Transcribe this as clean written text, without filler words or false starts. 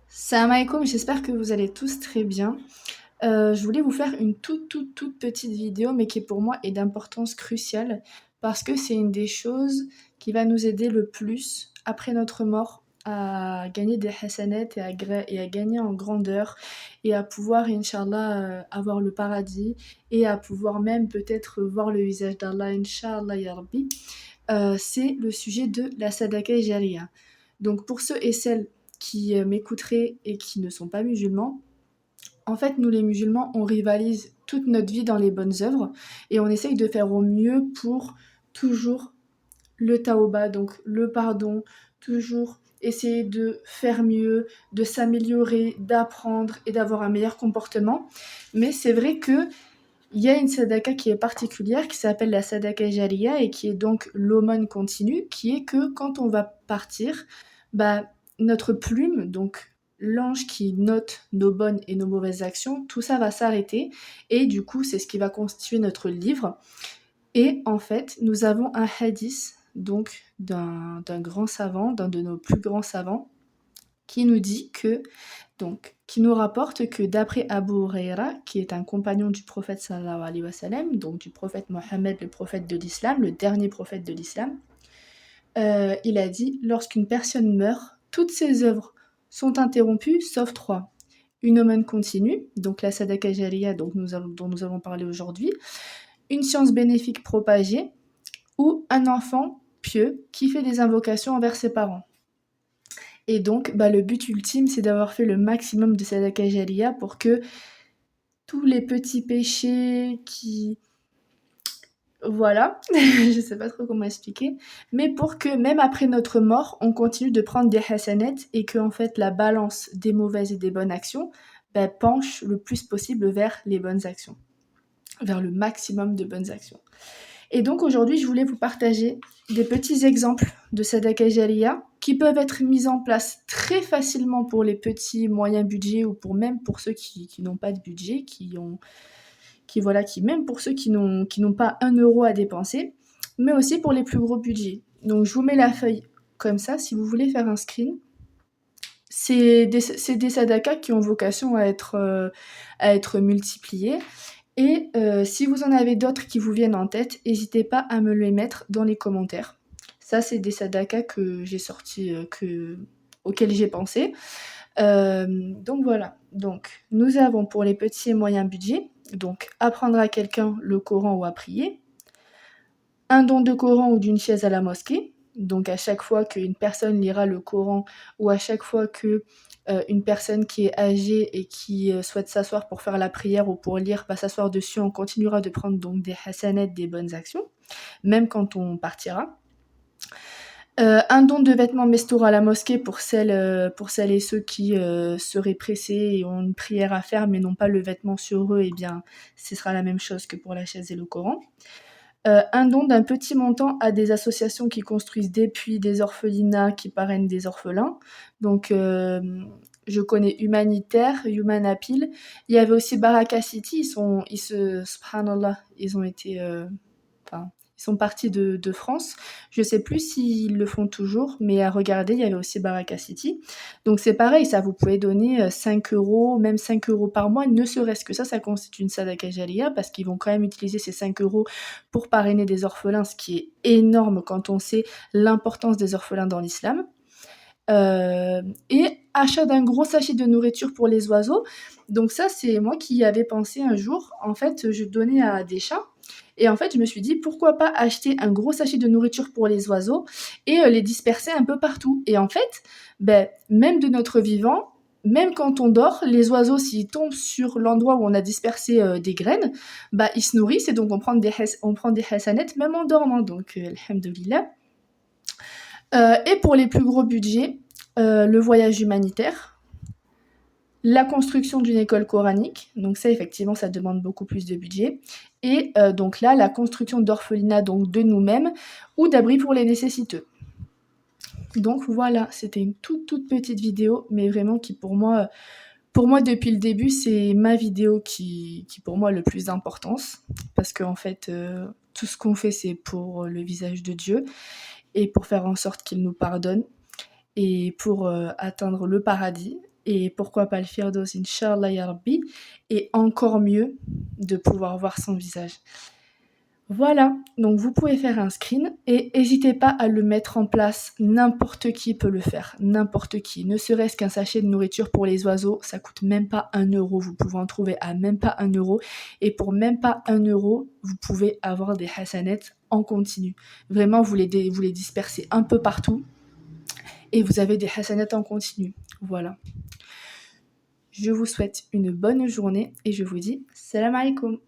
Salam alaikum, j'espère que vous allez tous très bien. Je voulais vous faire une toute petite vidéo, mais qui pour moi est d'importance cruciale, parce que c'est une des choses qui va nous aider le plus après notre mort à gagner des hasanats et à gagner en grandeur et à pouvoir, Inch'Allah, avoir le paradis et à pouvoir même peut-être voir le visage d'Allah, Inch'Allah, Ya Rabbi. C'est le sujet de la Sadaqa Jariya. Donc pour ceux et celles qui m'écouteraient et qui ne sont pas musulmans, en fait, nous les musulmans, on rivalise toute notre vie dans les bonnes œuvres et on essaye de faire au mieux pour toujours le tauba, donc le pardon, toujours essayer de faire mieux, de s'améliorer, d'apprendre et d'avoir un meilleur comportement. Mais c'est vrai que il y a une sadaka qui est particulière, qui s'appelle la sadaka jariya et qui est donc l'aumône continue, qui est que quand on va partir, bah, notre plume, donc l'ange qui note nos bonnes et nos mauvaises actions, tout ça va s'arrêter et du coup c'est ce qui va constituer notre livre. Et en fait, nous avons un hadith donc d'un grand savant, d'un de nos plus grands savants, qui nous dit que qui nous rapporte que d'après Abu Huraira, qui est un compagnon du prophète sallallahu alayhi wa sallam, donc du prophète Mohammed, le prophète de l'islam, le dernier prophète de l'islam, il a dit lorsqu'une personne meurt, toutes ses œuvres sont interrompues sauf trois. Une aumône continue, donc la sadaqa jariya dont nous avons parlé aujourd'hui, une science bénéfique propagée, ou un enfant pieux qui fait des invocations envers ses parents. Et donc, le but ultime, c'est d'avoir fait le maximum de sadaqa jariya pour que tous les petits péchés qui... Voilà, je sais pas trop comment expliquer, mais pour que même après notre mort, on continue de prendre des hasanats et que en fait la balance des mauvaises et des bonnes actions penche le plus possible vers les bonnes actions, vers le maximum de bonnes actions. Et donc aujourd'hui, je voulais vous partager des petits exemples de sadaqa jariya qui peuvent être mis en place très facilement pour les petits moyens budgets ou même pour ceux qui n'ont pas de budget, même pour ceux qui n'ont pas 1 euro à dépenser, mais aussi pour les plus gros budgets. Donc je vous mets la feuille comme ça, si vous voulez faire un screen. C'est des sadakas qui ont vocation à être multipliés. Et si vous en avez d'autres qui vous viennent en tête, n'hésitez pas à me les mettre dans les commentaires. Ça, c'est des sadakas que j'ai sortis, auxquels j'ai pensé. Donc voilà. Donc nous avons pour les petits et moyens budgets, donc apprendre à quelqu'un le Coran ou à prier, un don de Coran ou d'une chaise à la mosquée. Donc à chaque fois qu'une personne lira le Coran ou à chaque fois que une personne qui est âgée et qui souhaite s'asseoir pour faire la prière ou pour lire va s'asseoir dessus, on continuera de prendre donc des hasanats, des bonnes actions, même quand on partira. Un don de vêtements mestour à la mosquée pour celles et ceux qui seraient pressés et ont une prière à faire mais n'ont pas le vêtement sur eux, et bien ce sera la même chose que pour la chaise et le Coran. Un don d'un petit montant à des associations qui construisent des puits, des orphelinats, qui parrainent des orphelins. Donc je connais Humanitaire, Human Appeal. Il y avait aussi Baraka City, subhanallah, ils ont été... ils sont partis de France. Je sais plus s'ils le font toujours, mais à regarder, il y avait aussi Baraka City. Donc c'est pareil, ça, vous pouvez donner 5 euros, même 5 euros par mois, ne serait-ce que ça constitue une sadaqa jariya, parce qu'ils vont quand même utiliser ces 5 euros pour parrainer des orphelins, ce qui est énorme quand on sait l'importance des orphelins dans l'islam. Et achat d'un gros sachet de nourriture pour les oiseaux. Donc ça, c'est moi qui y avais pensé un jour. En fait, je donnais à des chats. Et en fait, je me suis dit, pourquoi pas acheter un gros sachet de nourriture pour les oiseaux et les disperser un peu partout. Et en fait, même de notre vivant, même quand on dort, les oiseaux, s'ils tombent sur l'endroit où on a dispersé des graines, ils se nourrissent et donc on prend des hasanettes même en dormant. Donc, alhamdoulilah. Et pour les plus gros budgets, le voyage humanitaire, la construction d'une école coranique, donc ça effectivement ça demande beaucoup plus de budget, et donc là la construction d'orphelinats, donc de nous-mêmes, ou d'abris pour les nécessiteux. Donc voilà, c'était une toute petite vidéo, mais vraiment qui pour moi depuis le début, c'est ma vidéo qui pour moi a le plus d'importance, parce qu'en fait tout ce qu'on fait c'est pour le visage de Dieu, et pour faire en sorte qu'il nous pardonne, et pour atteindre le paradis. et pourquoi pas le Firdaus, Inch'Allah ya Rabbi, et encore mieux de pouvoir voir son visage. Voilà, donc vous pouvez faire un screen et n'hésitez pas à le mettre en place. N'importe qui peut le faire, n'importe qui. Ne serait-ce qu'un sachet de nourriture pour les oiseaux, ça coûte même pas 1 euro. Vous pouvez en trouver à même pas 1 euro. Et pour même pas 1 euro, vous pouvez avoir des hasanettes en continu. Vraiment, vous les dispersez un peu partout et vous avez des hasanettes en continu. Voilà. Je vous souhaite une bonne journée et je vous dis salam alaikum.